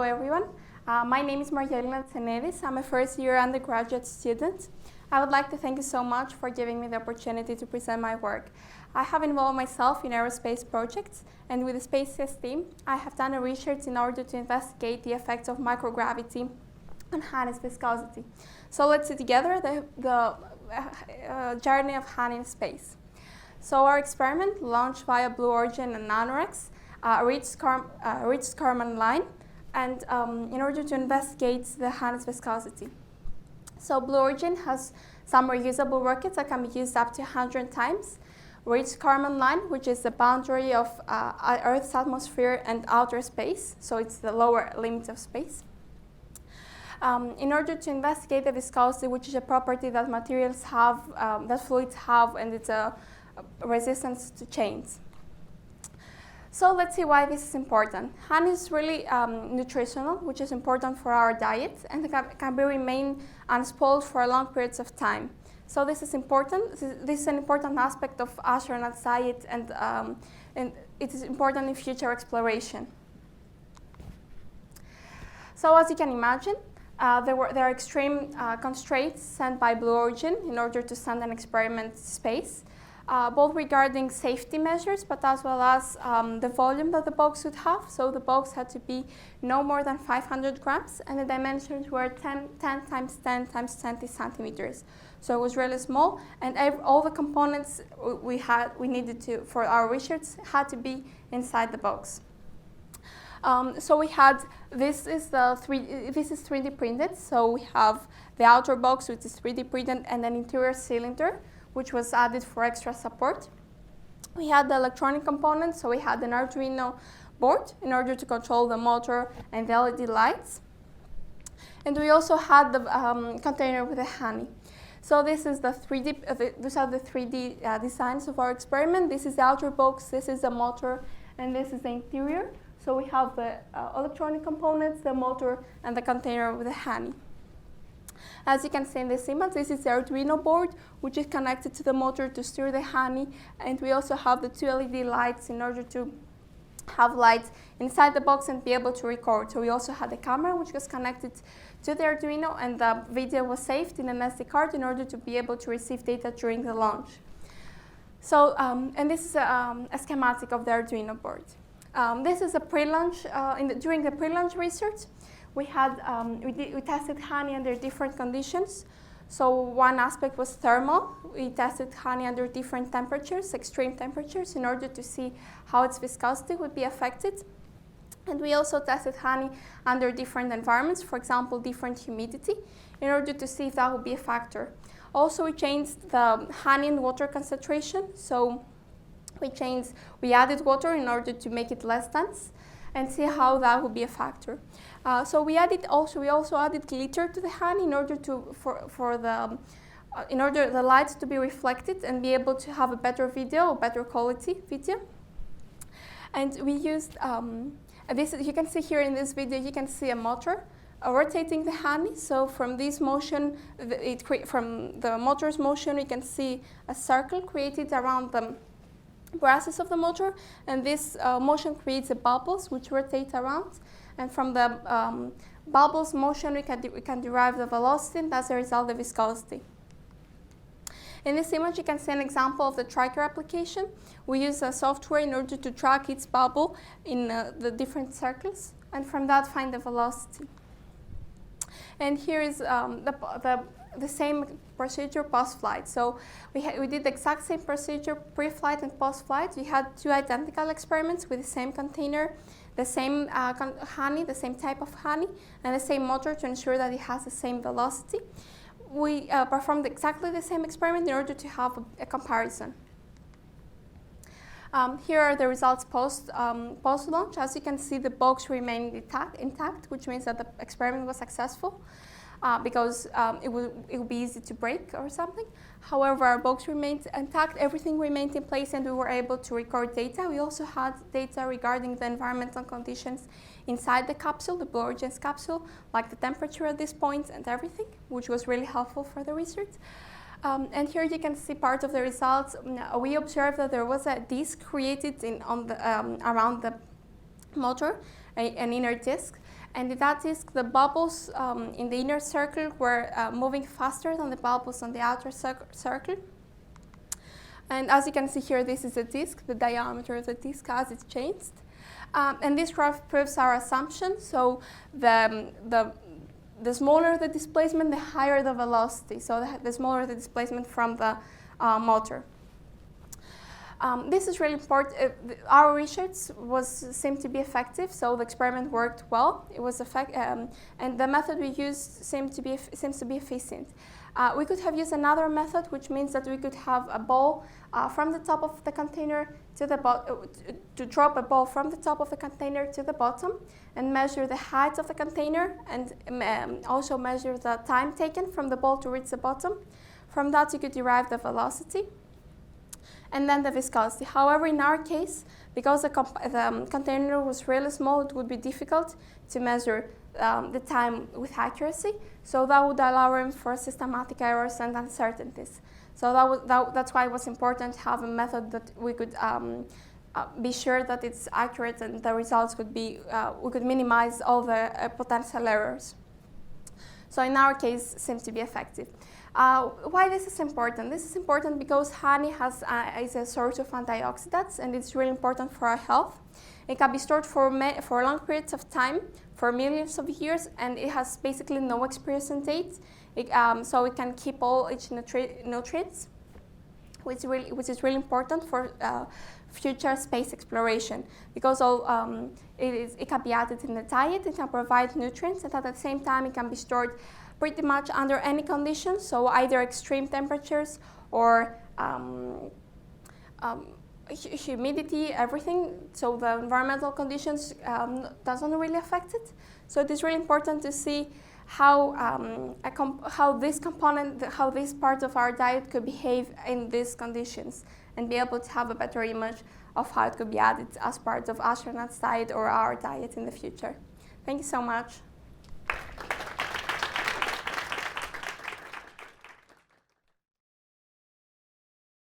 everyone. My name is Marialina Tsinidis. I'm a first-year undergraduate student. I would like to thank you so much for giving me the opportunity to present my work. I have involved myself in aerospace projects, and with the Spaces team, I have done a research in order to investigate the effects of microgravity on honey's viscosity. So let's see together the journey of honey in space. So our experiment, launched via Blue Origin and NanoRex, reached Kármán line, and in order to investigate the honey's viscosity. So Blue Origin has some reusable rockets that can be used up to 100 times. Reached Kármán line, which is the boundary of Earth's atmosphere and outer space, so it's the lower limit of space. In order to investigate the viscosity, which is a property that materials have, that fluids have, and it's a resistance to change. So let's see why this is important. Honey is really nutritional, which is important for our diet, and it can remain unspoiled for long periods of time. So this is important. This is an important aspect of astronaut diet, and it is important in future exploration. So as you can imagine, there are extreme constraints sent by Blue Origin in order to send an experiment to space. Both regarding safety measures, but as well as the volume that the box would have. So the box had to be no more than 500 grams, and the dimensions were 10 times 10 times 20 centimeters. So it was really small, and all the components we needed to for our research had to be inside the box. So we had this is 3D printed. So we have the outer box, which is 3D printed, and an interior cylinder, which was added for extra support. We had the electronic components, so we had an Arduino board in order to control the motor and the LED lights. And we also had the container with the honey. So this is the 3D, these are the 3D designs of our experiment. This is the outer box, this is the motor, and this is the interior. So we have the electronic components, the motor, and the container with the honey. As you can see in this image, this is the Arduino board, which is connected to the motor to steer the honey, and we also have the 2 LED lights in order to have lights inside the box and be able to record. So we also had the camera, which was connected to the Arduino, and the video was saved in an SD card in order to be able to receive data during the launch. So, and this is a schematic of the Arduino board. This is a pre-launch, during the pre-launch research. We tested honey under different conditions. So one aspect was thermal. We tested honey under different temperatures, extreme temperatures, in order to see how its viscosity would be affected. And we also tested honey under different environments, for example, different humidity, in order to see if that would be a factor. Also, we changed the honey and water concentration. So we added water in order to make it less dense, and see how that would be a factor. So we also added glitter to the honey in order for the lights to be reflected and be able to have a better video, better quality video. And we used you can see here in this video, you can see a motor rotating the honey. So from this motion, from the motor's motion, you can see a circle created around the brasses of the motor, and this motion creates the bubbles which rotate around, and from the bubbles motion we can derive the velocity, and as a result the viscosity. In this image you can see an example of the tracker application. We use a software in order to track each bubble in the different circles, and from that find the velocity. And here is the same procedure post-flight. So we did the exact same procedure pre-flight and post-flight. We had 2 identical experiments with the same container, the same honey, the same type of honey, and the same motor to ensure that it has the same velocity. We performed exactly the same experiment in order to have a comparison. Here are the results post-launch. As you can see, the box remained intact, which means that the experiment was successful. Because it would be easy to break or something. However, our box remained intact, everything remained in place, and we were able to record data. We also had data regarding the environmental conditions inside the capsule, the Blue Origin's capsule, like the temperature at this point and everything, which was really helpful for the research. And here you can see part of the results. We observed that there was a disk created around the motor, an inner disk, And in that disk, the bubbles in the inner circle were moving faster than the bubbles on the outer circle. And as you can see here, this is a disk, the diameter of the disk as it's changed. And this graph proves our assumption. So the smaller the displacement, the higher the velocity. So the smaller the displacement from the motor. This is really important. Our research seemed to be effective, so the experiment worked well. It was and the method we used seems to be efficient. We could have used another method, which means that we could have a ball from the top of the container to the to drop a ball from the top of the container to the bottom, and measure the height of the container, and also measure the time taken from the ball to reach the bottom. From that, you could derive the velocity and then the viscosity. However, in our case, because the container was really small, it would be difficult to measure the time with accuracy. So that would allow room for systematic errors and uncertainties. So that's why it was important to have a method that we could be sure that it's accurate and the results could be, we could minimize all the potential errors. So in our case, it seems to be effective. Why this is important? This is important because honey is a source of antioxidants, and it's really important for our health. It can be stored for long periods of time, for millions of years, and it has basically no expiration date. So it can keep all its nutrients, which is really important for future space exploration, because it can be added in the diet, it can provide nutrients, and at the same time it can be stored pretty much under any conditions, so either extreme temperatures or humidity, everything. So the environmental conditions doesn't really affect it. So it is really important to see how this part of our diet could behave in these conditions, and be able to have a better image of how it could be added as part of astronauts' diet or our diet in the future. Thank you so much.